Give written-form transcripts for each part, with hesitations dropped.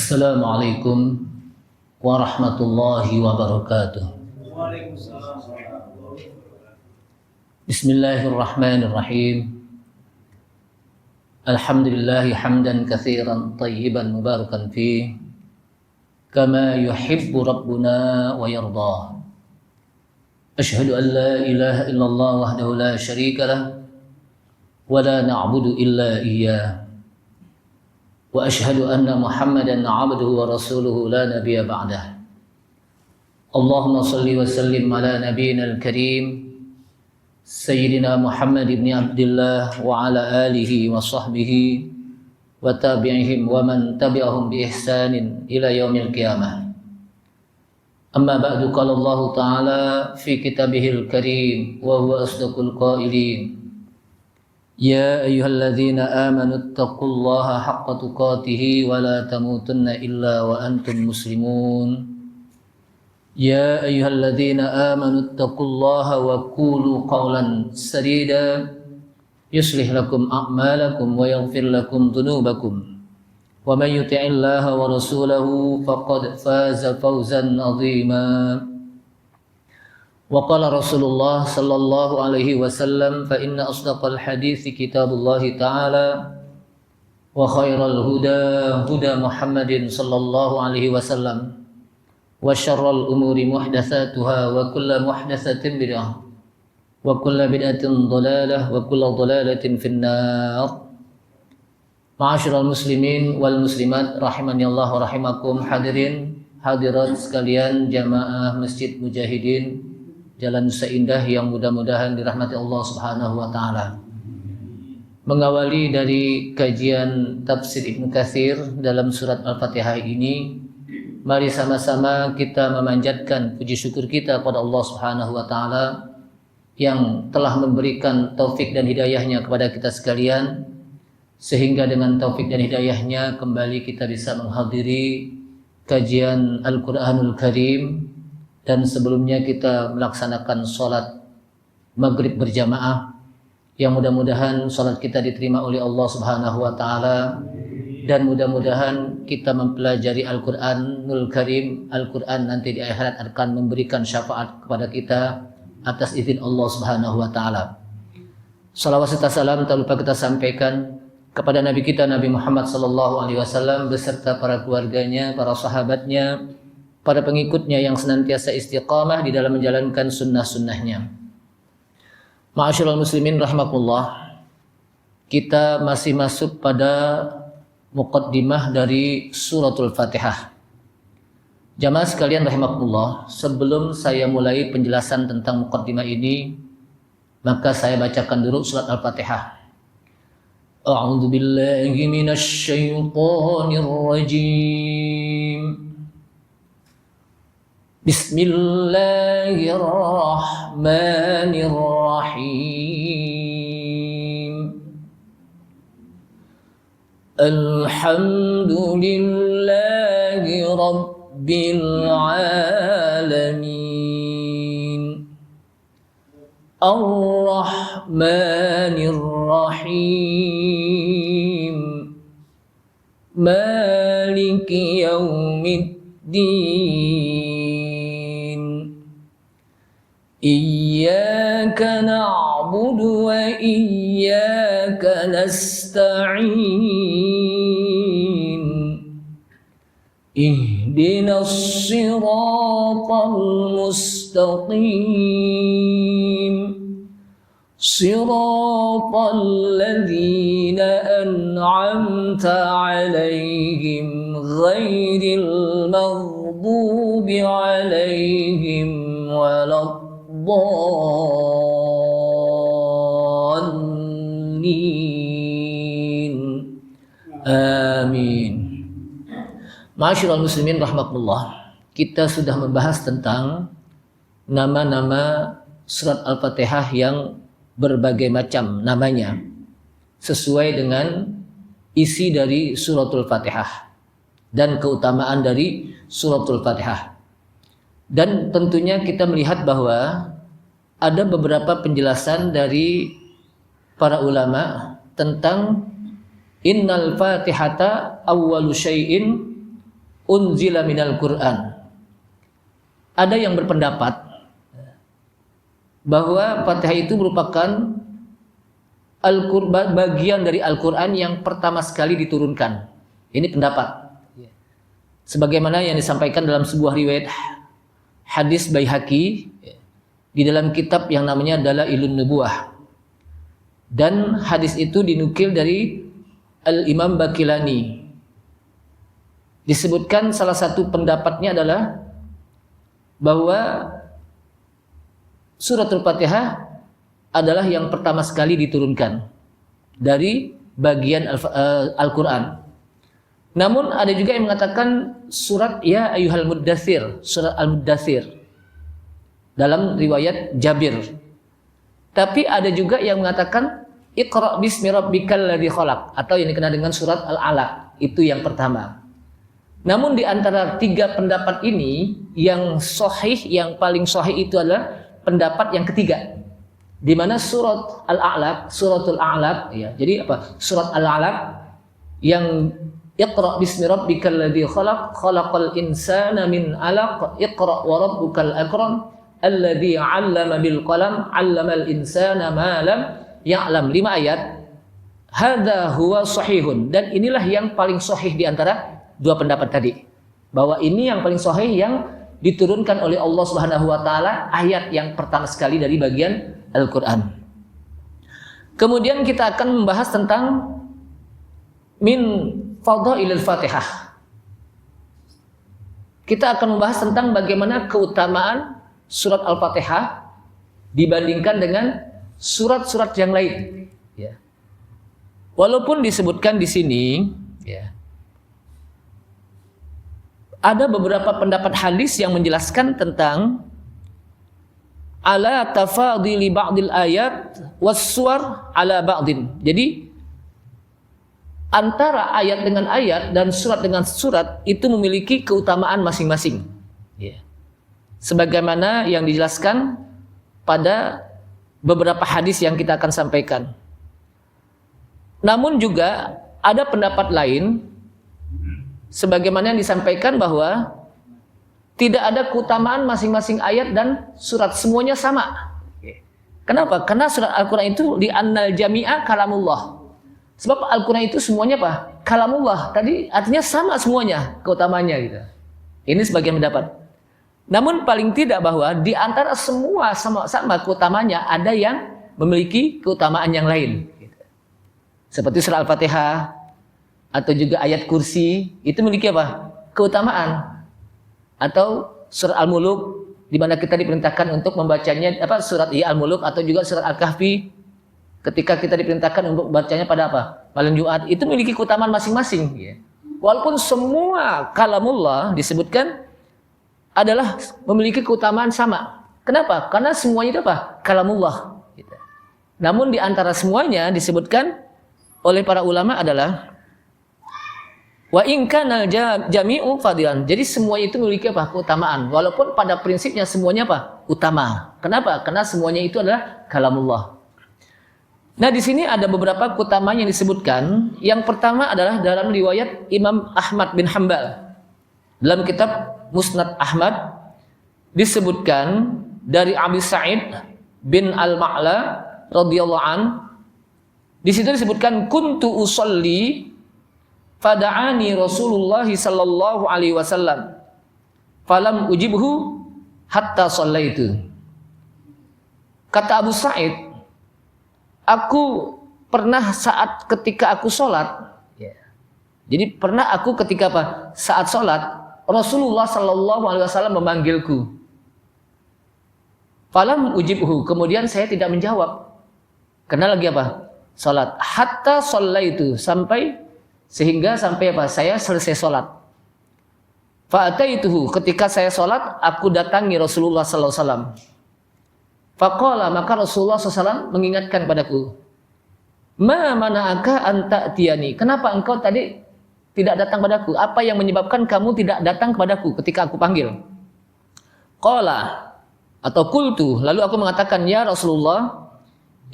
Assalamualaikum warahmatullahi wabarakatuh. Bismillahirrahmanirrahim. Alhamdulillahi hamdan katsiran tayyiban mubarakan fih kama yuhibbu rabbuna wa yardah. Ashhadu an la ilaha illallah wahdahu la syarika lah wa la na'budu illa iyyah. Wa ashhadu anna Muhammadan 'abduhu wa rasuluhu la nabiyya ba'dah. Allahumma shalli wa sallim ala nabiyyina al-karim Sayyidina Muhammad ibn Abdullah wa ala alihi wa sahbihi wa tabi'ihim wa man tabi'ahum bi ihsanin ila yaumil qiyamah. Amma ba'du, qala Allah Ta'ala fi kitabihil karim wa huwa asdaqul qailin. Ya ayyuhalladzina amanu taqullaha haqqa tuqatih wa la tamutunna illa wa antum muslimun. Ya ayyuhalladzina amanu taqullaha wa qulu qawlan sadida yuslih lakum a'malakum wa yaghfir lakum dhunubakum. Wa man yuti'illaha wa rasulahu faqad faza fawzan 'azima. Wa qala Rasulullah sallallahu alaihi wasallam fa inna asdaqal hadithi kitabullahi ta'ala wa khairal huda huda Muhammadin sallallahu alaihi wasallam wa syarral umuri muhdatsatuha wa kullu muhdatsatin bid'ah wa kullu bid'atin dhalalah wa kullu dhalalatin finnar. Ma'asyiral muslimin wal muslimat rahimani Allah wa rahimakum, hadirin hadirat sekalian jamaah Masjid Mujahidin Jalan Seindah yang mudah-mudahan dirahmati Allah Subhanahu wa taala. Mengawali dari kajian tafsir Ibnu Katsir dalam surat Al-Fatihah ini, mari sama-sama kita memanjatkan puji syukur kita kepada Allah Subhanahu wa taala yang telah memberikan taufik dan hidayahnya kepada kita sekalian, sehingga dengan taufik dan hidayahnya kembali kita bisa menghadiri kajian Al-Qur'anul Karim. Dan sebelumnya kita melaksanakan sholat maghrib berjamaah yang mudah-mudahan sholat kita diterima oleh Allah Subhanahu wa taala, dan mudah-mudahan kita mempelajari Al-Qur'anul Karim. Al-Qur'an nanti di akhirat akan memberikan syafaat kepada kita atas izin Allah Subhanahu wa taala. Salawat serta salam tak lupa kita sampaikan kepada Nabi kita Nabi Muhammad sallallahu alaihi wasallam beserta para keluarganya, para sahabatnya, para pengikutnya yang senantiasa istiqamah di dalam menjalankan sunnah-sunnahnya. Ma'asyiral muslimin rahimakumullah, kita masih masuk pada muqaddimah dari suratul Fatihah. Jamaah sekalian rahimakumullah, sebelum saya mulai penjelasan tentang muqaddimah ini, maka saya bacakan dulu surat Al-Fatihah. A'udzu billahi minasy syaithanir rajim. Bismillahirrahmanirrahim. Alhamdulillahi rabbil alamin. Ar-Rahmanir-Rahim. Maliki yaumiddin. Iyyaka na'budu wa iyyaka nasta'in. Ihdinas siratal mustaqim. Siratal ladzina an'amta 'alaihim ghairil maghdubi 'alaihim waladdallin. Amin. Ma'asyiral muslimin rahmatullah, kita sudah membahas tentang nama-nama surat Al-Fatihah yang berbagai macam namanya sesuai dengan isi dari suratul Fatihah dan keutamaan dari suratul Fatihah. Dan tentunya kita melihat bahwa ada beberapa penjelasan dari para ulama tentang innal fatihata awwalu syai'in unzila minal Qur'an. Ada yang berpendapat bahwa Fatihah itu merupakan bagian dari Al-Qur'an yang pertama sekali diturunkan. Ini pendapat. Sebagaimana yang disampaikan dalam sebuah riwayat hadis Baihaqi di dalam kitab yang namanya Dalailun Nubuwah. Dan hadis itu dinukil dari Al-Imam Baqilani. Disebutkan salah satu pendapatnya adalah bahwa suratul Fatihah adalah yang pertama sekali diturunkan dari bagian Al-Quran. Namun ada juga yang mengatakan surat Ya Ayyuhal Muddatsir, surat Al-Muddatsir dalam riwayat Jabir. Tapi ada juga yang mengatakan Iqra bismi rabbikal ladzi khalaq, atau yang dikenal dengan surat Al-Alaq, itu yang pertama. Namun di antara tiga pendapat ini yang sahih, yang paling sahih itu adalah pendapat yang ketiga, di mana surat Al-Alaq, suratul A'laq, ya. Jadi apa? Surat Al-Alaq yang Iqra bismi rabbikal ladzi khalaq, khalaqal insana min 'alaq, Iqra wa rabbukal akram, alladzi 'allama bil qalam, 'allamal insana ma lam ya'lam. 5 ayat. Hadza huwa sahihun, dan inilah yang paling sahih di antara dua pendapat tadi, bahwa ini yang paling sahih yang diturunkan oleh Allah Subhanahu wa taala, ayat yang pertama sekali dari bagian Al-Qur'an. Kemudian kita akan membahas tentang min fadhailil Fatihah. Kita akan membahas tentang bagaimana keutamaan surat Al-Fatihah dibandingkan dengan surat-surat yang lain. Ya. Walaupun disebutkan di sini, ya, ada beberapa pendapat hadis yang menjelaskan tentang ala tafadili ba'dil ayat was suwar ala ba'din. Jadi antara ayat dengan ayat dan surat dengan surat itu memiliki keutamaan masing-masing. Ya. Sebagaimana yang dijelaskan pada beberapa hadis yang kita akan sampaikan. Namun juga ada pendapat lain sebagaimana yang disampaikan bahwa tidak ada keutamaan masing-masing ayat dan surat, semuanya sama. Kenapa? Karena surat Al-Quran itu di annal jami'a kalamullah. Sebab Al-Quran itu semuanya apa? Kalamullah. Tadi artinya sama semuanya keutamaannya gitu. Ini sebagian pendapat. Namun paling tidak bahwa di antara semua sama keutamanya ada yang memiliki keutamaan yang lain. Seperti surah Al-Fatihah atau juga ayat kursi itu memiliki apa? Keutamaan. Atau surah Al-Muluk di mana kita diperintahkan untuk membacanya surat Al-Muluk, atau juga surat Al-Kahfi ketika kita diperintahkan untuk bacanya pada apa? Malam Jumat, itu memiliki keutamaan masing-masing. Walaupun semua kalamullah disebutkan adalah memiliki keutamaan sama. Kenapa? Karena semuanya itu apa? Kalamullah. Namun di antara semuanya disebutkan oleh para ulama adalah wa in kana jami'u fadilan. Jadi semuanya itu memiliki apa? Keutamaan. Walaupun pada prinsipnya semuanya apa? Utama. Kenapa? Karena semuanya itu adalah kalamullah. Nah, di sini ada beberapa keutamaan yang disebutkan. Yang pertama adalah dalam riwayat Imam Ahmad bin Hanbal. Dalam kitab Musnad Ahmad disebutkan dari Abi Sa'id bin Al-Ma'la radhiyallahu an. Di situ disebutkan kuntu usolli fada'ani Rasulullah sallallahu alaihi wasallam falam ujibhu hatta shallaitu. Kata Abu Sa'id, aku pernah saat ketika aku sholat, jadi pernah aku ketika apa? Saat sholat Rasulullah sallallahu alaihi wasallam memanggilku. Falam ujibhu, kemudian saya tidak menjawab. Karena lagi apa? Salat. Hatta shallaitu, sampai apa? Saya selesai salat. Fa ataituhu, ketika saya salat, aku datangi Rasulullah sallallahu alaihi wasallam. Faqala, maka Rasulullah sallallahu alaihi wasallam mengingatkan padaku. Ma mana'aka an ta'tiyani? Kenapa engkau tadi tidak datang padaku? Apa yang menyebabkan kamu tidak datang kepadaku ketika aku panggil? Qala atau qultu, lalu aku mengatakan, ya Rasulullah,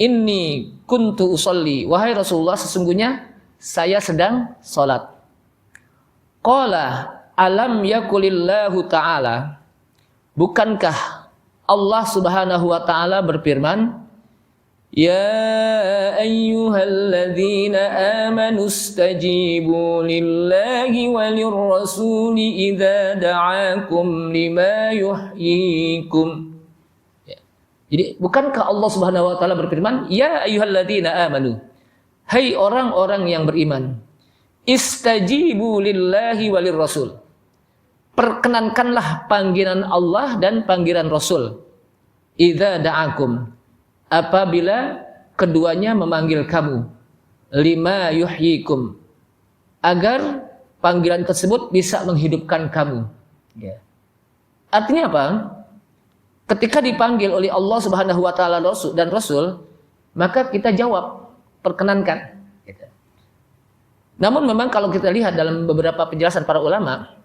inni kuntu usolli, wahai Rasulullah, sesungguhnya saya sedang salat. Qala, alam yakulillahu ta'ala, bukankah Allah Subhanahu wa taala berfirman, ya ayyuhalladzina amanu istajibu lillahi walir rasuli idza da'akum lima yuhyikum. Jadi bukankah Allah Subhanahu wa taala berfirman, ya ayyuhalladzina amanu, hai orang-orang yang beriman, istajibu lillahi walir rasul, perkenankanlah panggilan Allah dan panggilan Rasul, idza da'akum, apabila keduanya memanggil kamu, lima yuhyikum, agar panggilan tersebut bisa menghidupkan kamu. Artinya apa? Ketika dipanggil oleh Allah Subhanahu wa taala dan Rasul, maka kita jawab, perkenankan. Namun memang kalau kita lihat dalam beberapa penjelasan para ulama,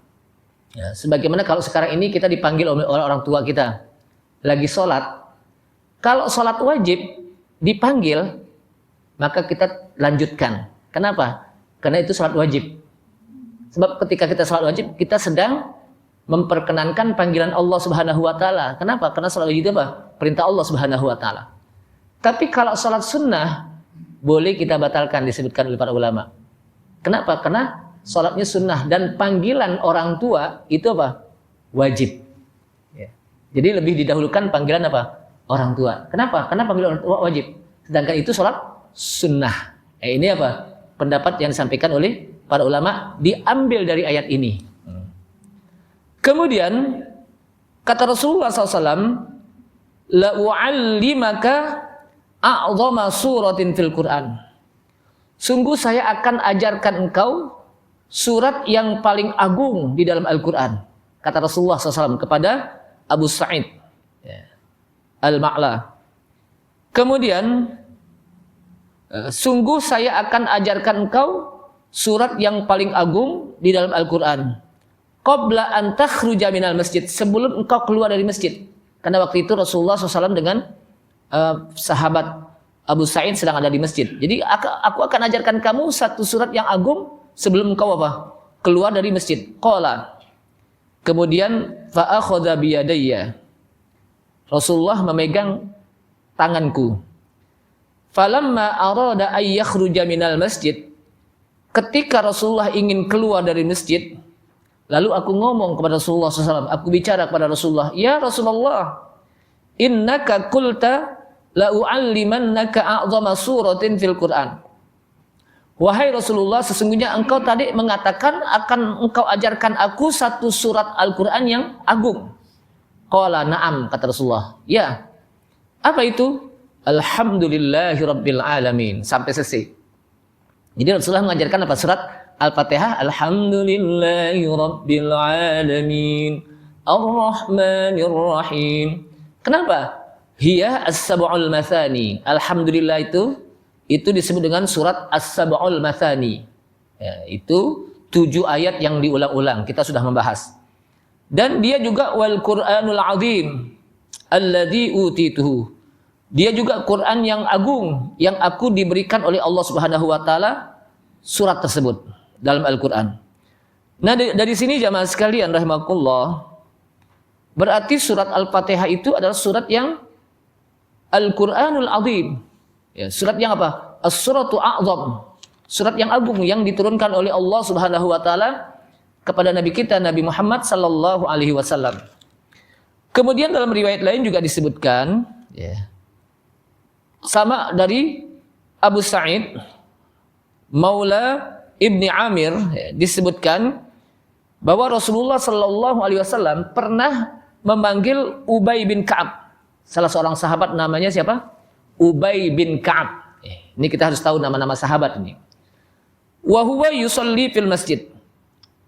sebagaimana kalau sekarang ini kita dipanggil oleh orang tua kita lagi sholat, kalau sholat wajib dipanggil, maka kita lanjutkan. Kenapa? Karena itu sholat wajib. Sebab ketika kita sholat wajib, kita sedang memperkenankan panggilan Allah Subhanahu wa taala. Kenapa? Karena sholat wajib itu apa? Perintah Allah Subhanahu wa taala. Tapi kalau sholat sunnah boleh kita batalkan, disebutkan oleh para ulama. Kenapa? Karena sholatnya sunnah dan panggilan orang tua itu apa? Wajib. Jadi lebih didahulukan panggilan apa? Orang tua. Kenapa? Karena panggilan orang tua wajib. Sedangkan itu sholat sunnah. Ini apa? Pendapat yang disampaikan oleh para ulama diambil dari ayat ini. Kemudian kata Rasulullah SAW, la u'allimaka a'zama suratin fil Quran. Sungguh saya akan ajarkan engkau surat yang paling agung di dalam Al-Quran. Kata Rasulullah SAW kepada Abu Sa'id Al-Ma'la. Kemudian, sungguh saya akan ajarkan engkau surat yang paling agung di dalam Al-Quran. Qabla an takhruja minal masjid, sebelum engkau keluar dari masjid. Karena waktu itu Rasulullah SAW dengan sahabat Abu Sa'id sedang ada di masjid. Jadi aku akan ajarkan kamu satu surat yang agung sebelum engkau apa? Keluar dari masjid. Qala. Kemudian fa akhadha bi yadayya. Rasulullah memegang tanganku. Falamma arada ay yakhruja minal masjid. Ketika Rasulullah ingin keluar dari masjid, lalu aku ngomong kepada Rasulullah SAW, aku bicara kepada Rasulullah, ya Rasulullah, innaka qulta la u'allimannaka a'zama suratin fil Quran. Wahai Rasulullah, sesungguhnya engkau tadi mengatakan akan engkau ajarkan aku satu surat Al-Quran yang agung. Qala na'am, kata Rasulullah. Ya. Apa itu? Alhamdulillahi Rabbil Alamin. Sampai selesai. Jadi Rasulullah mengajarkan apa? Surat Al-Fatihah. Alhamdulillahi Rabbil Alamin. Ar-Rahmanir Rahim. Kenapa? Hiya as-sab'ul mathani. Alhamdulillah itu disebut dengan surat as-sab'ul mathani. Ya, itu 7 ayat yang diulang-ulang. Kita sudah membahas. Dan dia juga wal Qur'anul azim alladzi utituhu. Dia juga Quran yang agung yang aku diberikan oleh Allah Subhanahu wa taala, surat tersebut dalam Al-Qur'an. Nah, dari sini jamaah sekalian rahimakumullah, berarti surat Al-Fatihah itu adalah surat yang Al-Qur'anul azim. Ya, surat yang apa? As-suratu a'zam. Surat yang agung yang diturunkan oleh Allah Subhanahu wa taala kepada Nabi kita Nabi Muhammad sallallahu alaihi wasallam. Kemudian dalam riwayat lain juga disebutkan, ya, sama dari Abu Sa'id Maula Ibni Amir, ya, disebutkan bahwa Rasulullah sallallahu alaihi wasallam pernah memanggil Ubay bin Ka'ab. Salah seorang sahabat namanya siapa? Ubay bin Ka'ab. Ini kita harus tahu nama-nama sahabat ini. Wa huwa yusalli fil masjid.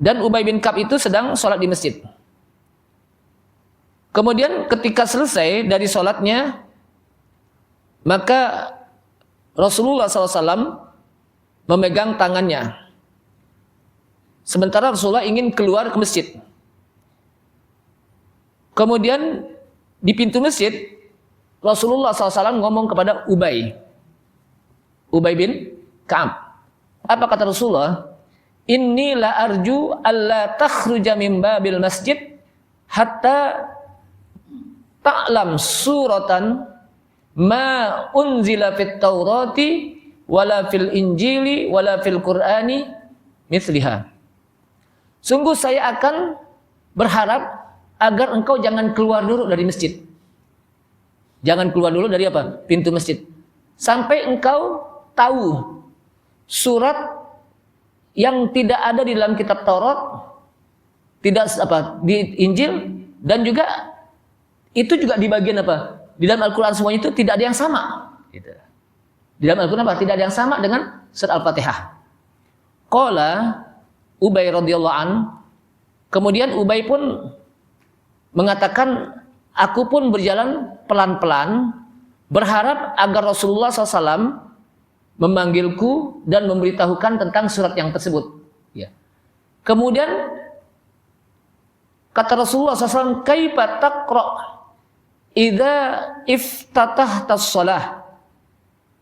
Dan Ubay bin Ka'ab itu sedang sholat di masjid. Kemudian ketika selesai dari sholatnya, maka Rasulullah SAW memegang tangannya. Sementara Rasulullah ingin keluar ke masjid. Kemudian di pintu masjid, Rasulullah SAW ngomong kepada Ubay bin Ka'ab. Apa kata Rasulullah? inni la arju alla takhruja min babil masjid hatta ta'lam suratan ma unzila fit taurati wala fil injili wala fil qur'ani mithliha. Sungguh saya akan berharap agar engkau jangan keluar dulu dari masjid. Jangan keluar dulu dari apa? Pintu masjid. Sampai engkau tahu surat yang tidak ada di dalam kitab Taurat, tidak di Injil, dan juga itu juga di bagian apa? Di dalam Al-Qur'an semuanya itu tidak ada yang sama. Gitu. Di dalam Al-Qur'an apa? Tidak ada yang sama dengan surat Al-Fatihah. Qala Ubay radhiyallahu an, kemudian Ubay pun mengatakan, aku pun berjalan pelan-pelan berharap agar Rasulullah SAW memanggilku dan memberitahukan tentang surat yang tersebut. Ya. Kemudian kata Rasulullah SAW, kaifa taqra idza iftatahtas shalah.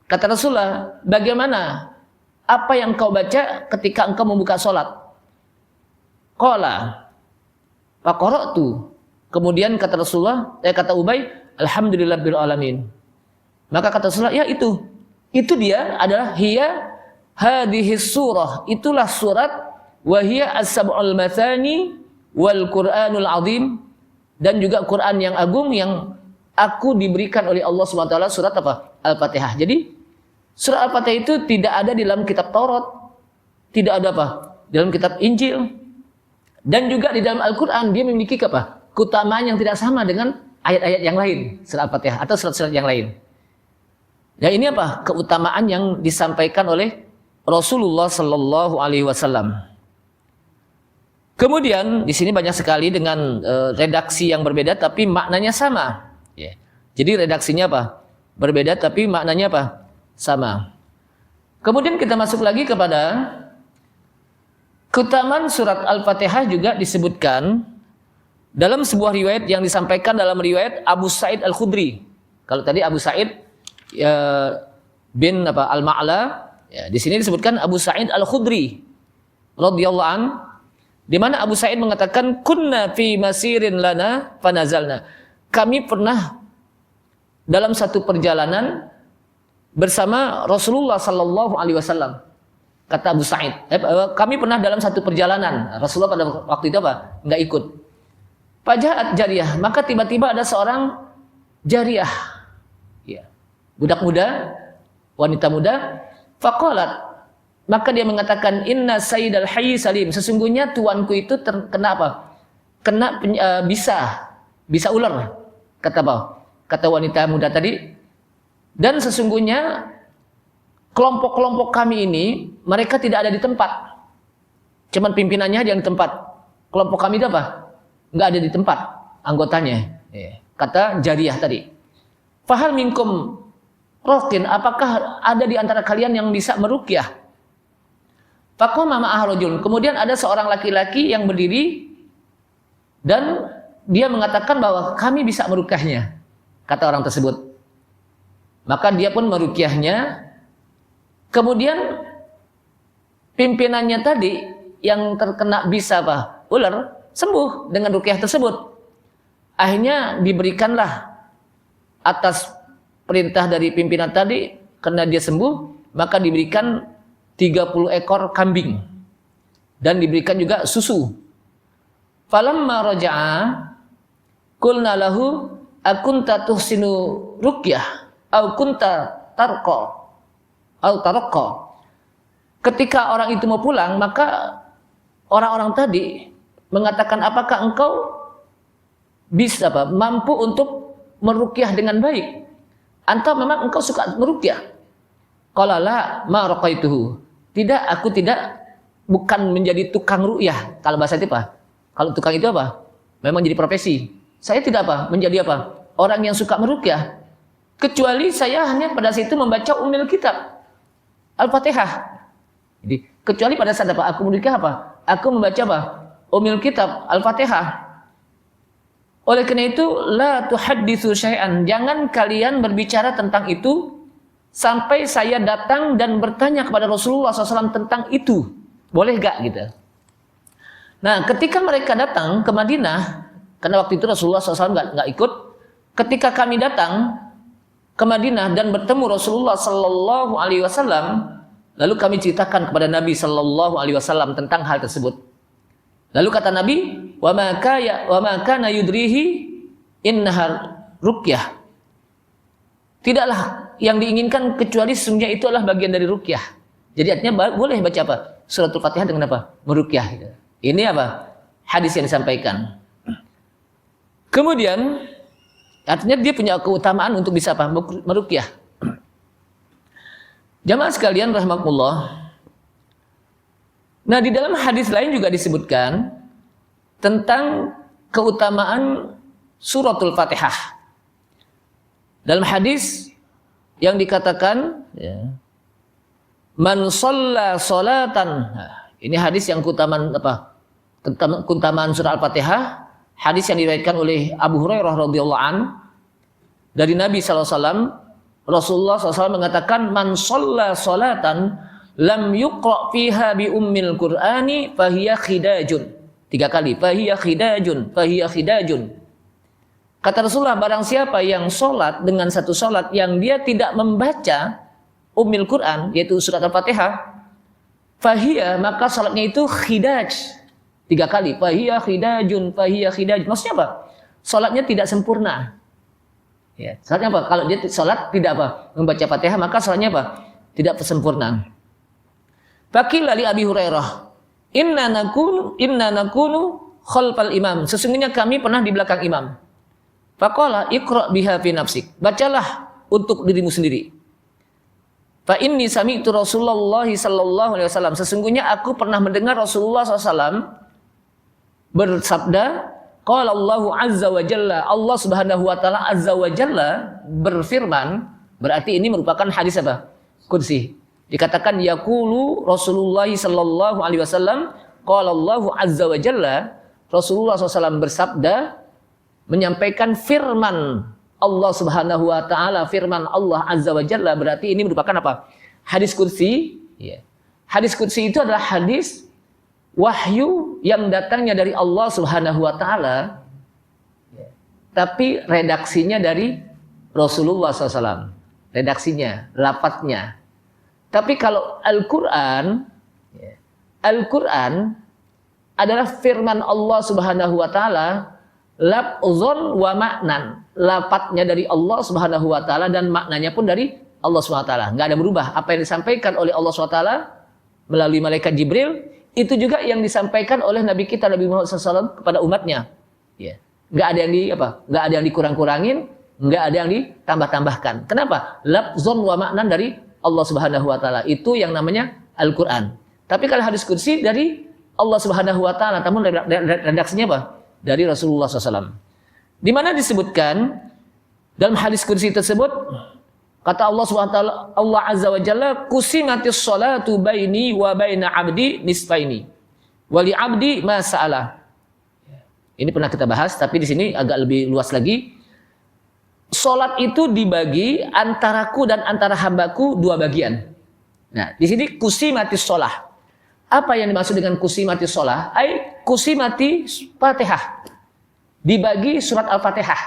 Kata Rasulullah, bagaimana apa yang kau baca ketika engkau membuka salat? Qala faqara'tu. Kemudian kata Rasulullah, kata Ubay, alhamdulillahirabbil alamin. Maka kata Rasulullah, ya itu dia adalah hiya hadhihi surah, itulah surat wa hiya as-sab'ul mathani wal Qur'anul azim, dan juga Quran yang agung yang aku diberikan oleh Allah Subhanahu wa taala, surat apa? Al-Fatihah. Jadi surat Al-Fatihah itu tidak ada di dalam kitab Taurat, tidak ada apa? Dalam kitab Injil, dan juga di dalam Al-Qur'an dia memiliki apa? Keutamaan yang tidak sama dengan ayat-ayat yang lain, surat Al-Fatihah atau surat-surat yang lain. Ya, ini apa? Keutamaan yang disampaikan oleh Rasulullah sallallahu alaihi wasallam. Kemudian di sini banyak sekali dengan redaksi yang berbeda tapi maknanya sama. Ya. Jadi redaksinya apa? Berbeda tapi maknanya apa? Sama. Kemudian kita masuk lagi kepada keutamaan surat Al-Fatihah juga disebutkan dalam sebuah riwayat yang disampaikan dalam riwayat Abu Sa'id Al-Khudri. Kalau tadi Abu Sa'id bin Al-Ma'la, ya, di sini disebutkan Abu Sa'id Al-Khudri radhiyallahu an, di mana Abu Sa'id mengatakan kunna fi masirin lana fanazalna. Kami pernah dalam satu perjalanan bersama Rasulullah sallallahu alaihi wasallam. Kata Abu Sa'id, kami pernah dalam satu perjalanan. Rasulullah pada waktu itu apa? Enggak ikut. Fajaat jariyah, maka tiba-tiba ada seorang jariyah, ya, budak muda, wanita muda, faqalat, maka dia mengatakan, inna sayyidal hayy salim, sesungguhnya tuanku itu terkena apa? Kena bisa ular, kata apa? Kata wanita muda tadi. Dan sesungguhnya kelompok-kelompok kami ini mereka tidak ada di tempat. Cuman pimpinannya yang di tempat. Kelompok kami itu apa? Enggak ada di tempat anggotanya. Kata jariyah tadi. Fahal minkum rokin, apakah ada di antara kalian yang bisa meruqyah? Faqama ma'ah rajul. Kemudian ada seorang laki-laki yang berdiri dan dia mengatakan bahwa kami bisa meruqyahnya, kata orang tersebut. Maka dia pun meruqyahnya. Kemudian pimpinannya tadi yang terkena bisa apa? Ular, sembuh dengan ruqyah tersebut. Akhirnya diberikanlah atas perintah dari pimpinan tadi, karena dia sembuh, maka diberikan 30 ekor kambing dan diberikan juga susu. Falamma raja'a qulna lahu akunta tuhsinu ruqyah au kunta tarqa au tarqa. Ketika orang itu mau pulang, maka orang-orang tadi mengatakan, apakah engkau bisa mampu untuk meruqyah dengan baik? Atau memang engkau suka meruqyah? Qala la ma raqaituhu. Tidak, aku bukan menjadi tukang ruqyah. Kalau bahasa itu apa? Kalau tukang itu apa? Memang jadi profesi. Saya tidak menjadi orang yang suka meruqyah. Kecuali saya hanya pada situ membaca Ummul Kitab, Al-Fatihah. Jadi kecuali pada saat aku meruqyah Aku membaca Ummul Kitab, Al-Fatihah. Oleh karena itu, la tuhadditsu syai'an, jangan kalian berbicara tentang itu sampai saya datang dan bertanya kepada Rasulullah SAW tentang itu. Boleh gak gitu? Nah, ketika mereka datang ke Madinah, karena waktu itu Rasulullah SAW nggak ikut. Ketika kami datang ke Madinah dan bertemu Rasulullah Sallallahu Alaihi Wasallam, lalu kami ceritakan kepada Nabi Sallallahu Alaihi Wasallam tentang hal tersebut. Lalu kata Nabi, wa ma kana yudrihi innaha ruqyah. Tidaklah yang diinginkan kecuali sesungguhnya itu adalah bagian dari ruqyah. Jadi artinya boleh baca apa? Suratul Fatihah dengan apa? Meruqyah. Gitu. Ini apa? Hadis yang disampaikan. Kemudian artinya dia punya keutamaan untuk bisa apa? Meruqyah. Jamaah sekalian rahimakumullah. Nah, di dalam hadis lain juga disebutkan tentang keutamaan suratul Fatihah. Dalam hadis yang dikatakan ya, man shalla sholatan. Nah, ini hadis yang keutamaan apa? Tentang keutamaan surah Al-Fatihah. Hadis yang diriwayatkan oleh Abu Hurairah radhiyallahu an dari Nabi sallallahu alaihi wasallam. Rasulullah SAW mengatakan man shalla sholatan lam yuqra fiha bi ummil qur'ani fahiya khidajun. 3 kali, fahiya khidajun, fahiya khidajun. Kata Rasulullah, barang siapa yang sholat dengan satu sholat yang dia tidak membaca ummil Qur'an, yaitu surat Al-Fatihah, fahiya, maka sholatnya itu khidaj. 3 kali, fahiya khidajun, fahiya khidaj. Maksudnya apa? Sholatnya tidak sempurna. Ya, sholatnya apa? Kalau dia sholat tidak apa? Membaca Fatihah, maka sholatnya apa? Tidak sempurna. Faqila li Abi Hurairah, inna nakunu khalfal imam. Sesungguhnya kami pernah di belakang imam. Faqala iqra biha fi nafsik. Bacalah untuk dirimu sendiri. Fa inni sami'tu Rasulullah sallallahu alaihi wasallam. Sesungguhnya aku pernah mendengar Rasulullah SAW bersabda, qala Allahu azza wa jalla, Allah Subhanahu wa taala azza wa jalla berfirman, berarti ini merupakan hadis apa? Qudsi. Dikatakan yaqulu Rasulullah sallallahu alaihi wasallam, qala Allahu azza wa jalla, Rasulullah SAW bersabda, menyampaikan firman Allah Subhanahu wa taala, firman Allah azza wa jalla, berarti ini merupakan apa? Hadis qudsi. Ya. Hadis qudsi itu adalah hadis wahyu yang datangnya dari Allah Subhanahu wa taala, ya, tapi redaksinya dari Rasulullah SAW. Redaksinya, lafadznya. Tapi kalau Al-Qur'an, ya, Al-Qur'an adalah firman Allah Subhanahu wa taala, lafzon wa maknan. Lafadznya dari Allah Subhanahu wa taala dan maknanya pun dari Allah Subhanahu wa taala. Enggak ada berubah. Apa yang disampaikan oleh Allah Subhanahu wa taala melalui malaikat Jibril, itu juga yang disampaikan oleh Nabi kita Nabi Muhammad SAW kepada umatnya. Ya. Enggak ada yang enggak ada yang dikurang-kurangin, enggak ada yang ditambah-tambahkan. Kenapa? Lafzon wa maknan dari Allah Subhanahu wa taala. Itu yang namanya Al-Qur'an. Tapi kalau hadis qudsi dari Allah Subhanahu wa taala, namun redaksinya apa? Dari Rasulullah SAW. Di mana disebutkan dalam hadis qudsi tersebut, kata Allah Subhanahu wa taala, Allah azza wa jalla, qusimatis sholatu baini wa baina abdi nisfaini wa li abdi ma sa'ala. Ini pernah kita bahas, tapi di sini agak lebih luas lagi. Salat itu dibagi antaraku dan antara hambaku 2 bagian. Nah, di sini qusimatis shalah. Apa yang dimaksud dengan qusimatis shalah? Ai qusimati Fatihah. Dibagi surat Al-Fatihah.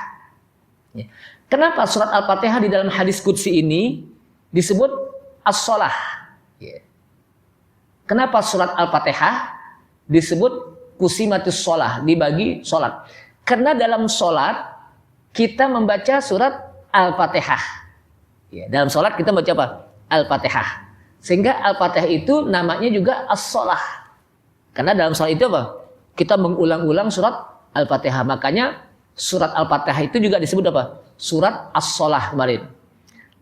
Ya. Kenapa surat Al-Fatihah di dalam hadis qudsi ini disebut as-shalah? Ya. Kenapa surat Al-Fatihah disebut qusimatis shalah, dibagi salat? Karena dalam salat kita membaca surat Al-Fatihah. Ya, dalam salat kita membaca apa? Al-Fatihah. Sehingga Al-Fatihah itu namanya juga as-shalah. Karena dalam salat itu apa? Kita mengulang-ulang surat Al-Fatihah. Makanya surat Al-Fatihah itu juga disebut apa? Surat as-shalah kemarin.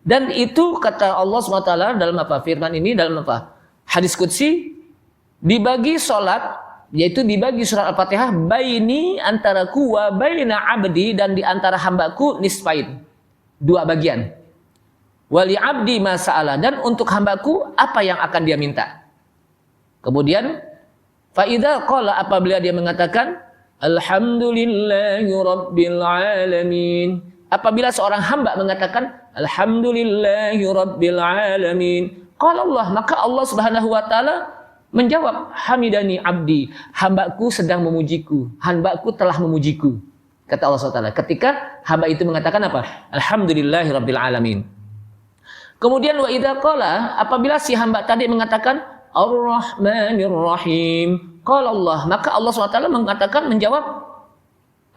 Dan itu kata Allah SWT dalam apa? Firman ini dalam apa? Hadis qudsi, dibagi salat, yaitu dibagi surat Al-Fatihah baini antaraku wa baina abdi, dan di antara hambaku nisfain, 2 bagian. Wali abdi ma sa'ala, dan untuk hambaku apa yang akan dia minta. Kemudian fa idza qala, apabila dia mengatakan alhamdulillahi rabbil alamin, apabila seorang hamba mengatakan alhamdulillahi rabbil alamin, qala Allah, maka Allah Subhanahu wa taala menjawab, hamidani abdi, hambaku sedang memujiku, hambaku telah memujiku. Kata Allah SWT. Ketika hamba itu mengatakan apa? Alhamdulillahirabbil alamin. Kemudian wa idza qala, apabila si hamba tadi mengatakan Ar-Rahmanir Rahim, qala Allah, maka Allah SWT mengatakan, menjawab,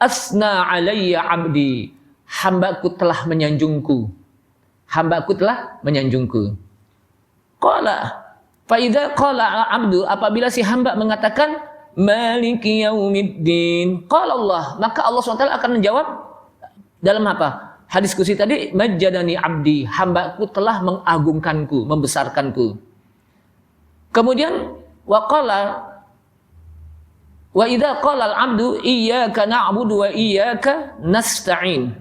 asna alayya abdi, hambaku telah menyanjungku. Hambaku telah menyanjungku. Qala fa idza qala abdu, apabila si hamba mengatakan maliki yaumiddin, qala Allah, maka Allah SWT akan menjawab dalam apa? Hadis kursi tadi, majjadani abdi, hambaku telah mengagungkanku, membesarkanku. Kemudian wa idza qala al-abdu iyyaka na'budu wa iyyaka nasta'in,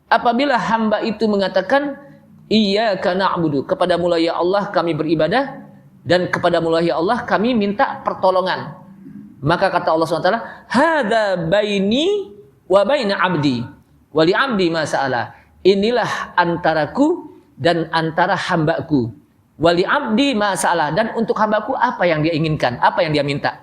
apabila hamba itu mengatakan iyyaka na'budu, kepadamu ya Allah kami beribadah, dan kepadamu ya Allah kami minta pertolongan. Maka kata Allah SWT, hadza baini wa baina abdi wa li abdi ma sa'ala, inilah antaraku dan antara hambaku, wa li abdi ma sa'ala, dan untuk hambaku apa yang dia inginkan, apa yang dia minta.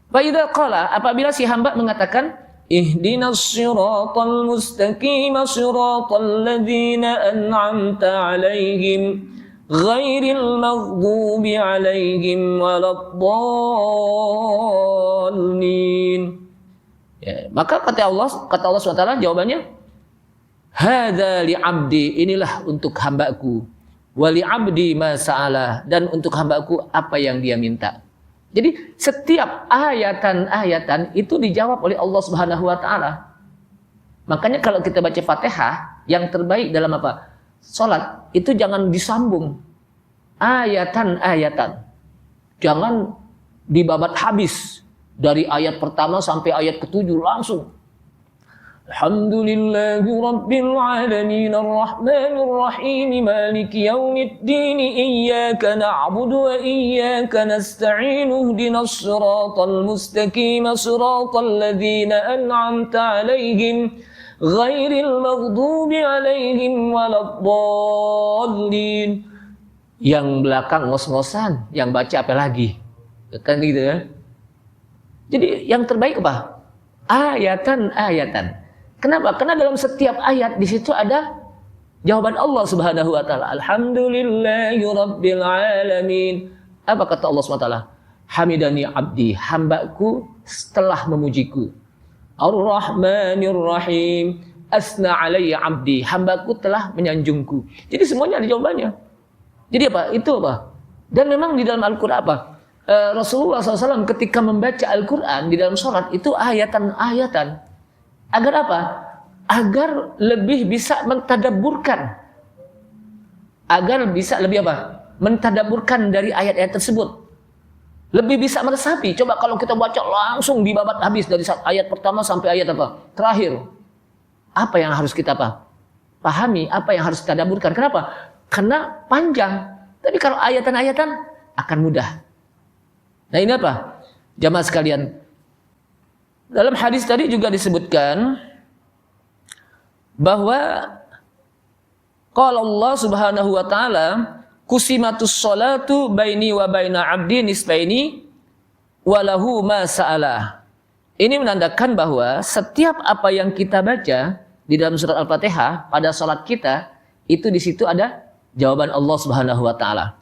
Fa idza qala, apabila si hamba mengatakan ihdinas siratal mustaqim siratal ladzina an'amta 'alaihim ghairil maghdubi 'alaihim waladdallin. Ya, maka kata Allah SWT jawabannya, hadza li 'abdi, inilah untuk hambaku, wa li 'abdi ma sa'ala, dan untuk hambaku apa yang dia minta. Jadi setiap ayatan-ayatan itu dijawab oleh Allah Subhanahu wa taala. Makanya kalau kita baca Fatihah, yang terbaik dalam apa? Salat itu jangan disambung ayatan-ayatan. Jangan dibabat habis dari ayat pertama sampai ayat ke-7 langsung. Alhamdulillahi rabbil alamin arrahmanir rahim maliki yaumiddin iyyaka na'budu wa iyyaka nasta'in ihdinas siratal mustaqim siratal ladzina an'amta 'alaihim ghairil maghdubi 'alaihim waladdallin. Yang belakang ngos-ngosan, yang baca apa lagi? Kan gitu ya. Jadi yang terbaik apa? Ayatan-ayatan. Kenapa? Karena dalam setiap ayat di situ ada jawaban Allah Subhanahu wa taala. Alhamdulillahi rabbil alamin. Apa kata Allah SWT? Hamidani abdi, hambaku setelah memujiku. Ar-Rahmanir Rahim, asna alayya abdi, hambaku telah menyanjungku. Jadi semuanya ada jawabannya. Jadi apa? Itu apa? Dan memang di dalam Al-Qur'an apa? Rasulullah SAW ketika membaca Al-Quran di dalam sholat itu ayatan-ayatan. Agar apa? Agar lebih bisa mentadabburkan. Agar bisa lebih apa? Mentadabburkan dari ayat-ayat tersebut. Lebih bisa meresapi. Coba kalau kita baca langsung dibabat habis dari ayat pertama sampai ayat apa? Terakhir. Apa yang harus kita pahami? Apa yang harus kita tadabburkan? Kenapa? Karena panjang. Tapi kalau ayatan-ayatan akan mudah. Nah ini apa? Jamaah sekalian. Dalam hadis tadi juga disebutkan bahwa qala Allah Subhanahu wa taala kusimatus sholatu baini wa baina abdi nisfaini walahu ma sa'ala. Ini menandakan bahwa setiap apa yang kita baca di dalam surat Al-Fatihah pada salat kita itu di situ ada jawaban Allah Subhanahu wa taala.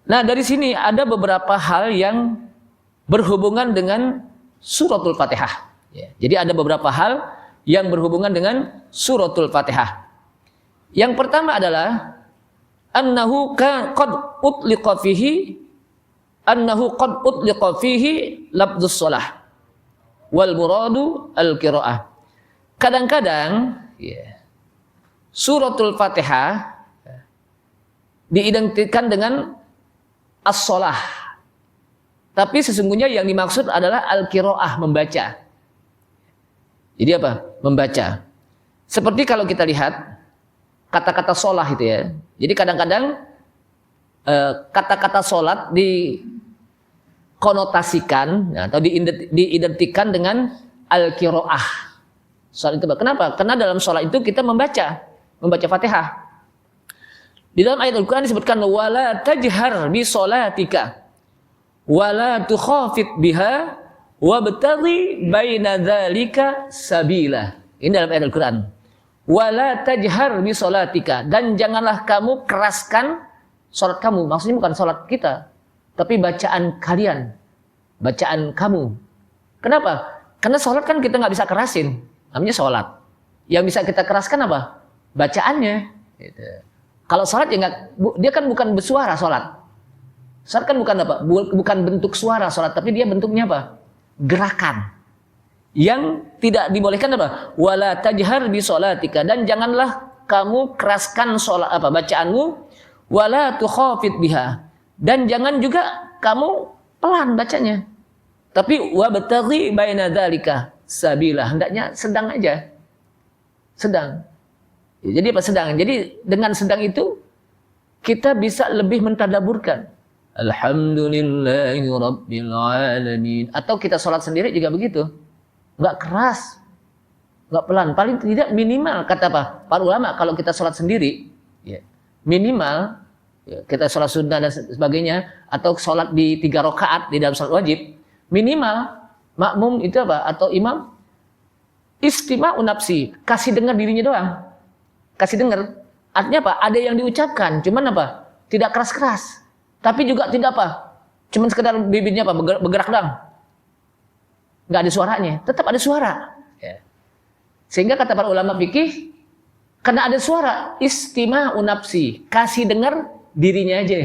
Nah, dari sini ada beberapa hal yang berhubungan dengan suratul Fatihah. Ya, jadi ada beberapa hal yang berhubungan dengan suratul Fatihah. Yang pertama adalah annahu qad utliqa fihi lafdzus shalah wal muradu al-qiraah. Kadang-kadang suratul Fatihah diidentikan dengan as-shalah. Tapi sesungguhnya yang dimaksud adalah al-qiraah, membaca. Jadi apa? Membaca. Seperti kalau kita lihat kata-kata sholah itu ya. Jadi kadang-kadang kata-kata sholat dikonotasikan atau diidentikan dengan al-qiraah. Sholat itu kenapa? Karena dalam sholat itu kita membaca Fatihah. Di dalam ayat Al-Qur'an disebutkan wala tajhar bi sholatika wala tukhafit biha wabtaghi baina dzalika sabila. Ini dalam ayat Al-Qur'an. Wala tajhar bi sholatika, dan janganlah kamu keraskan salat kamu. Maksudnya bukan salat kita, tapi bacaan kalian, bacaan kamu. Kenapa? Karena salat kan kita nggak bisa kerasin, namanya salat. Yang bisa kita keraskan apa? Bacaannya. Gitu. Kalau salat ya nggak, dia kan bukan bersuara salat. Salat kan bukan apa? Bukan bentuk suara salat, tapi dia bentuknya apa? Gerakan. Yang tidak dibolehkan apa? Wala tajhar bi sholatika, dan janganlah kamu keraskan salat apa bacaanmu, wala tukhafit biha, dan jangan juga kamu pelan bacanya. Tapi wabtaghi baina dzalika sabila, hendaknya sedang aja. Sedang. Jadi apa sedang? Jadi dengan sedang itu kita bisa lebih mentadaburkan. Alhamdulillahi rabbil alamin. Atau kita sholat sendiri juga begitu. Enggak keras, enggak pelan. Paling tidak minimal, kata apa? Para ulama, kalau kita sholat sendiri, ya, minimal ya, kita sholat sunnah dan sebagainya, atau sholat di 3 rakaat di dalam sholat wajib, minimal makmum itu apa? Atau imam istima'un nafsi, kasih dengar dirinya doang. Kasih dengar, artinya apa? Ada yang diucapkan, cuman apa? Tidak keras-keras, tapi juga tidak apa? Cuman sekedar bibirnya apa? Bergerak doang. Nggak ada suaranya, tetap ada suara. Ya. Sehingga kata para ulama fikih, karena ada suara, istima'un nafsi, kasih dengar dirinya aja.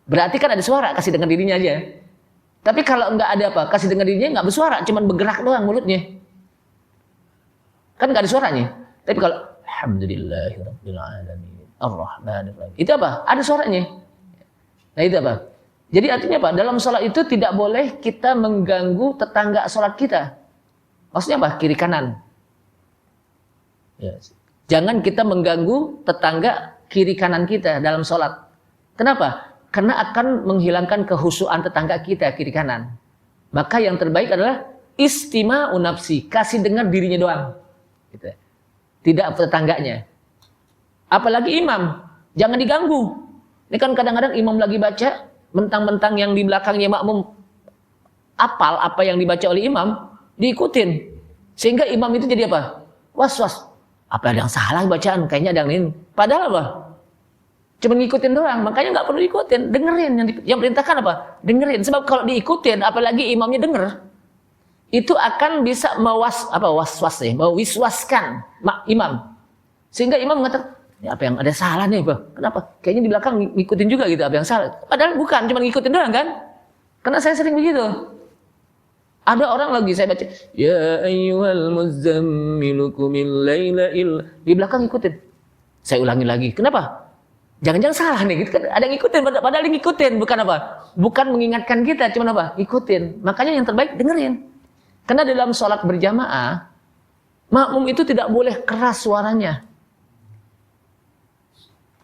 Berarti kan ada suara, kasih dengar dirinya aja. Tapi kalau nggak ada apa? Kasih dengar dirinya nggak bersuara, cuman bergerak doang mulutnya. Kan nggak ada suaranya. Tapi kalau alhamdulillahirabbil alamin arrahmanir rahim, itu apa? Ada suaranya. Nah itu apa? Jadi artinya apa? Dalam sholat itu tidak boleh kita mengganggu tetangga sholat kita. Maksudnya apa? Kiri kanan. Ya. Jangan kita mengganggu tetangga kiri kanan kita dalam sholat. Kenapa? Karena akan menghilangkan kehusuan tetangga kita kiri kanan. Maka yang terbaik adalah istima'un nafsi, kasih dengar dirinya doang. Gitu. Tidak tetangganya. Apalagi imam, jangan diganggu. Ini kan kadang-kadang imam lagi baca, mentang-mentang yang di belakangnya makmum apal apa yang dibaca oleh imam, diikutin. Sehingga imam itu jadi apa? Was-was. Apa ada yang salah bacaan? Kayaknya ada yang ini. Padahal apa? Cuma ngikutin doang. Makanya nggak perlu ikutin. Dengerin. Yang perintahkan apa? Dengerin. Sebab kalau diikutin, apalagi imamnya denger, itu akan bisa mewiswaskan imam. Sehingga imam mengatakan, apa yang ada salah nih, Pak? Kenapa? Kayaknya di belakang ngikutin juga gitu, apa yang salah? Padahal bukan, cuma ngikutin doang kan? Karena saya sering begitu. Ada orang lagi saya baca, ya ayyuhal muzammilu qumil laila illa, di belakang ngikutin. Saya ulangi lagi. Kenapa? Jangan-jangan salah nih, gitu kan? Ada yang ngikutin, padahal yang ngikutin, bukan apa? Bukan mengingatkan kita, cuma apa? Ngikutin. Makanya yang terbaik dengerin. Karena dalam sholat berjamaah, makmum itu tidak boleh keras suaranya.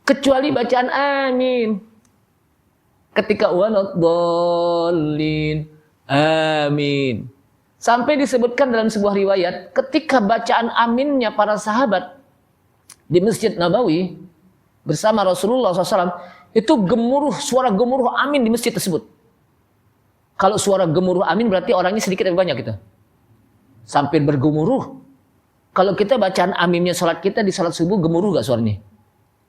Kecuali bacaan amin. Ketika waladhdallin, amin. Sampai disebutkan dalam sebuah riwayat, ketika bacaan aminnya para sahabat di Masjid Nabawi bersama Rasulullah SAW, itu gemuruh, suara gemuruh amin di masjid tersebut. Kalau suara gemuruh amin berarti orangnya sedikit lebih banyak gitu. Sampai bergemuruh. Kalau kita bacaan aminnya sholat kita di sholat subuh, gemuruh gak suaranya?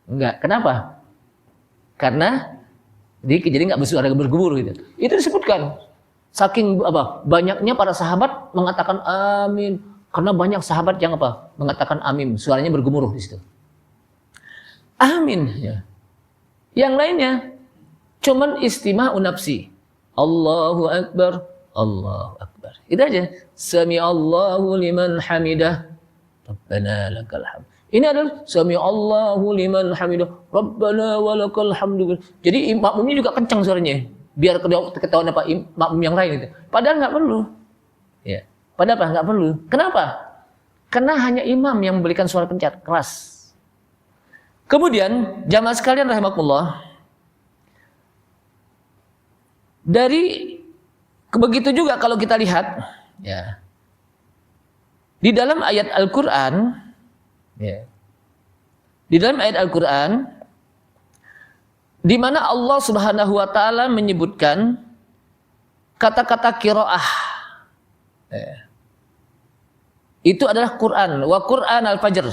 Enggak. Kenapa? Karena jadi nggak bersuara bergemuruh gitu. Itu disebutkan. Saking banyaknya para sahabat mengatakan amin. Karena banyak sahabat yang mengatakan amin. Suaranya bergemuruh di situ. Amin. Ya. Yang lainnya cuman istima'un nafsi. Allahu Akbar, Allahu Akbar. Itu aja. Sami'allahu liman hamidah, Rabbana lakal hamd. Ini adalah Sami'allahu liman hamidah, Rabbana walakal hamdu. Jadi makmumnya juga kencang suaranya, biar ketahuan makmum yang lain itu. Padahal nggak perlu. Ya. Padahal apa? Nggak perlu. Kenapa? Karena hanya imam yang memberikan suara keras. Kemudian jamaah sekalian rahimakumullah, dari begitu juga kalau kita lihat ya, di dalam ayat Al-Qur'an ya, di dalam ayat Al-Qur'an di mana Allah Subhanahu wa taala menyebutkan kata-kata qiraah. Itu adalah Quran, wa Quran al-fajr.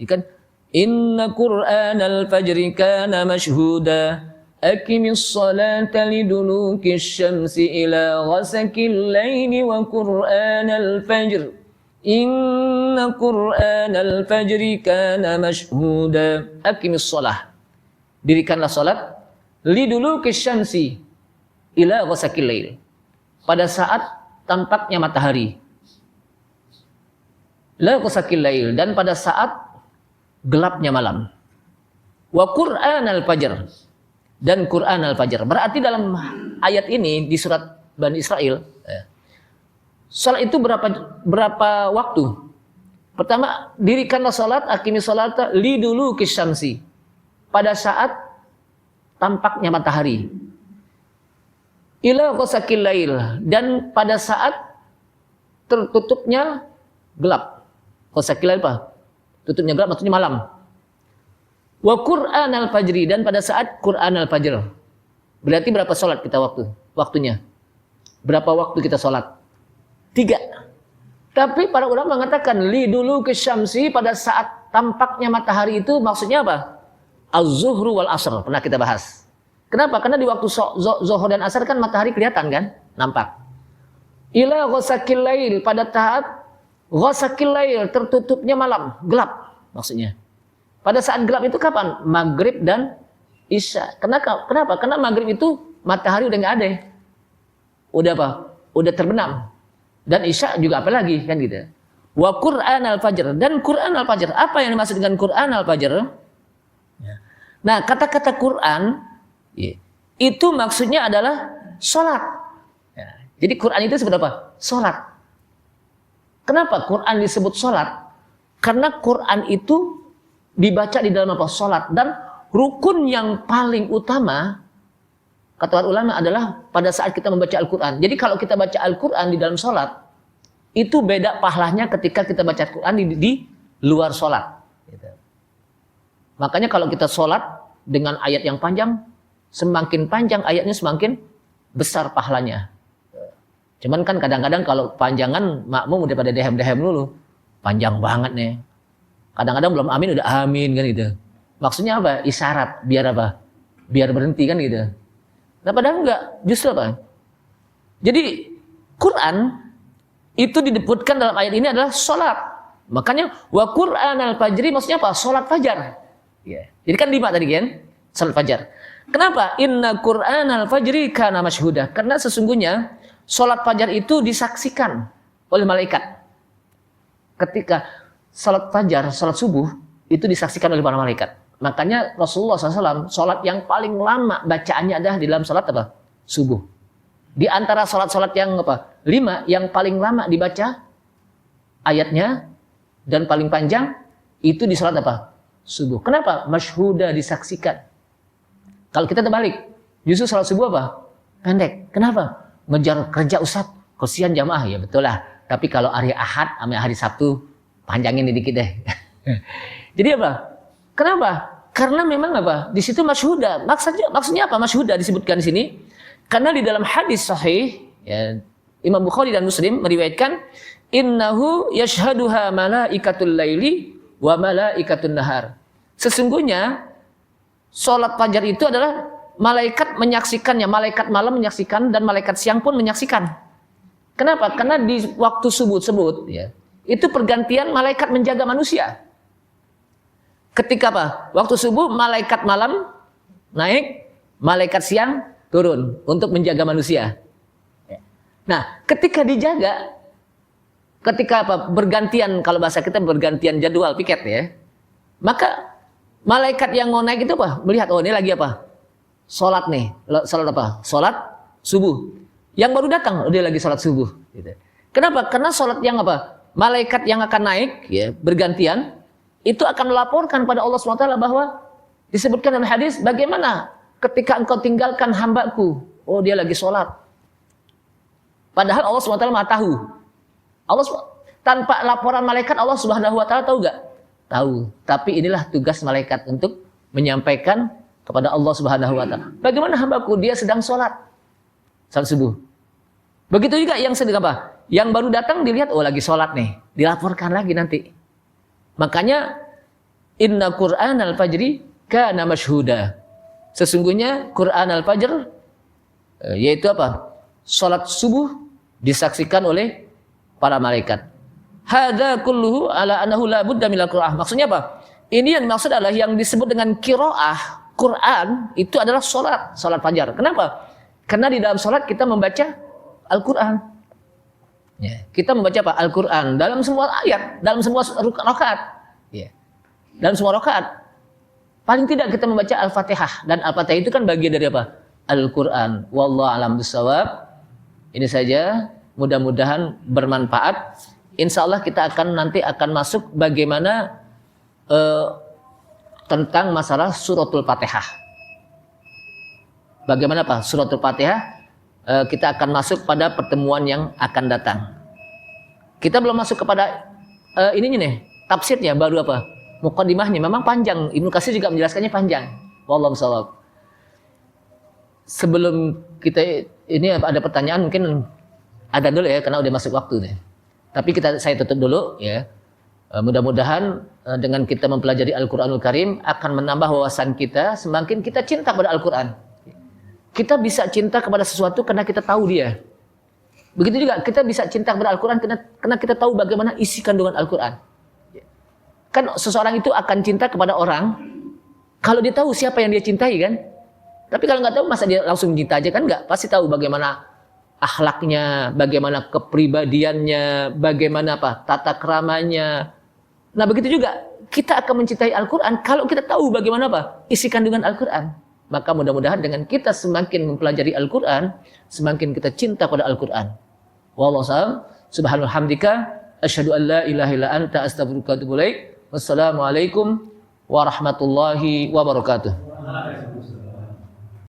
Kan inna Quran al-fajri kana mashhuda aqimis salata liduluki syamsi ila ghasakil laili wa Quran al-fajr inna Quran al-fajri kana mashhuda aqimis salah, dirikanlah salat liduluki syamsi ila ghasakil lail, pada saat tampaknya matahari, la ghasakil lail, dan pada saat gelapnya malam, wa Quran al-fajr, dan Quran al-fajr. Berarti dalam ayat ini di surat Bani Israel, salat itu berapa waktu? Pertama, dirikanlah salat, aqimi salata liduluki syamsi, pada saat tampaknya matahari, ila ghasakil lail, dan pada saat tertutupnya gelap. Ghasakil lail apa? Tutupnya gelap maksudnya malam. Wa Quran al-fajri, dan pada saat Quran al-fajr. Berarti berapa salat kita waktunya? Berapa waktu kita salat? 3. Tapi para ulama mengatakan liduluki syamsi, pada saat tampaknya matahari itu maksudnya apa? Az-zuhru wal asr, pernah kita bahas. Kenapa? Karena di waktu zuhur dan asar kan matahari kelihatan kan? Nampak. Ila ghasakil lail, pada saat ghasakil lail, tertutupnya malam, gelap maksudnya. Pada saat gelap itu kapan? Maghrib dan isya. Kenapa? Karena maghrib itu matahari udah nggak ada. Udah apa? Udah terbenam. Dan isya juga apa lagi kan gitu. Wa Quran al-fajr, dan Quran al-fajr. Apa yang dimaksud dengan Quran al-fajr? Nah, kata-kata Quran itu maksudnya adalah sholat. Jadi Quran itu disebut apa? Sholat. Kenapa Quran disebut sholat? Karena Quran itu dibaca di dalam apa? Sholat. Dan rukun yang paling utama, kata ulama, adalah pada saat kita membaca Al-Quran. Jadi kalau kita baca Al-Quran di dalam sholat, itu beda pahalanya ketika kita baca Al-Quran di luar sholat. Makanya kalau kita sholat dengan ayat yang panjang, semakin panjang ayatnya semakin besar pahalanya. Cuman kan kadang-kadang kalau panjangan makmum udah pada dehem-dehem dulu. Panjang banget nih. Kadang-kadang belum amin udah amin kan gitu. Maksudnya apa? Isyarat. Biar apa? Biar berhenti kan gitu. Nah padahal enggak. Justru apa? Jadi Quran itu disebutkan dalam ayat ini adalah sholat. Makanya wa Quran al-fajri maksudnya apa? Sholat fajar. Jadi kan 5 tadi kan? Sholat fajar. Kenapa? Inna Quran al-fajri kana mashhuda. Karena sesungguhnya sholat fajar itu disaksikan oleh malaikat. Ketika sholat fajar, sholat subuh, itu disaksikan oleh para malaikat. Makanya Rasulullah SAW, sholat yang paling lama bacaannya adalah di dalam sholat apa? Subuh. Di antara sholat-sholat yang apa? 5, yang paling lama dibaca ayatnya dan paling panjang, itu di sholat apa? Subuh. Kenapa? Masyhuda, disaksikan. Kalau kita terbalik, justru sholat subuh apa? Pendek. Kenapa? Ngejar kerja Ustaz, kesian jamaah. Ya betul lah. Tapi kalau hari Ahad sama hari Sabtu, panjangin dikit deh. Jadi apa? Kenapa? Karena memang apa? Di situ masyhuda. Maksudnya apa? Masyhuda disebutkan di sini. Karena di dalam hadis sahih, ya, Imam Bukhari dan Muslim meriwayatkan, innahu yashhaduha malaikatul laili wa malaikatun nahar. Sesungguhnya sholat fajar itu adalah malaikat menyaksikannya, malaikat malam menyaksikan dan malaikat siang pun menyaksikan. Kenapa? Karena di waktu subuh tersebut, ya, itu pergantian malaikat menjaga manusia. Ketika apa? Waktu subuh malaikat malam naik, malaikat siang turun untuk menjaga manusia. Nah, ketika dijaga, ketika apa? Bergantian, kalau bahasa kita bergantian jadwal piket ya. Maka malaikat yang mau naik itu apa? Melihat, oh ini lagi apa? Sholat nih. Sholat apa? Sholat subuh. Yang baru datang, oh dia lagi sholat subuh. Gitu. Kenapa? Karena sholat yang apa? Malaikat yang akan naik, ya, bergantian, itu akan melaporkan pada Allah SWT bahwa disebutkan dalam hadis, bagaimana ketika engkau tinggalkan hambaku? Oh dia lagi sholat. Padahal Allah SWT maha tahu. Allah tanpa laporan malaikat, Allah Subhanahu wa taala tahu enggak? Tahu. Tapi inilah tugas malaikat untuk menyampaikan kepada Allah Subhanahu wa taala. Bagaimana hambaku dia sedang salat subuh. Begitu juga yang sedang apa? Yang baru datang dilihat lagi salat nih, dilaporkan lagi nanti. Makanya inna Qur'anal fajri kana mashhuda. Sesungguhnya Qur'an al-fajr yaitu apa? Salat subuh disaksikan oleh para malaikat. Hadza kulluhu ala annahu la budda minal qira'ah. Maksudnya apa? Ini yang dimaksud adalah yang disebut dengan qiraah Quran itu adalah salat fajar. Kenapa? Karena di dalam salat kita membaca Al-Qur'an. Ya, kita membaca apa? Al-Qur'an dalam semua ayat, dalam semua rakaat. Ya. Dalam semua rakaat. Paling tidak kita membaca Al-Fatihah, dan Al-Fatihah itu kan bagian dari apa? Al-Qur'an. Wallahu a'lam bishawab. Ini saja, mudah-mudahan bermanfaat. Insyaallah kita nanti akan masuk bagaimana tentang masalah suratul Fatihah. Bagaimana Pak? Suratul Fatihah kita akan masuk pada pertemuan yang akan datang. Kita belum masuk kepada ininya nih, tafsirnya baru apa? Muqaddimahnya memang panjang. Ibnu Katsir juga menjelaskannya panjang. Wallahu a'lam. Sebelum kita ini ada pertanyaan mungkin ada dulu ya karena udah masuk waktu nih. Tapi saya tutup dulu ya. Mudah-mudahan dengan kita mempelajari Al-Qur'anul Karim akan menambah wawasan kita, semakin kita cinta pada Al-Qur'an. Kita bisa cinta kepada sesuatu karena kita tahu dia. Begitu juga kita bisa cinta kepada Al-Qur'an karena kita tahu bagaimana isi kandungan Al-Qur'an. Kan seseorang itu akan cinta kepada orang kalau dia tahu siapa yang dia cintai kan. Tapi kalau nggak tahu masa dia langsung cinta aja kan nggak. Pasti tahu bagaimana akhlaknya, bagaimana kepribadiannya, bagaimana apa tata keramanya. Nah begitu juga kita akan mencintai Al-Quran kalau kita tahu bagaimana apa isi kandungan Al-Quran. Maka mudah-mudahan dengan kita semakin mempelajari Al-Quran, semakin kita cinta pada Al-Quran. Wallahu a'lam. Subhanallah hamdika asyhadu an la ilaha illa anta astaghfiruka wa atubu ilaik. Wassalamualaikum warahmatullahi wabarakatuh.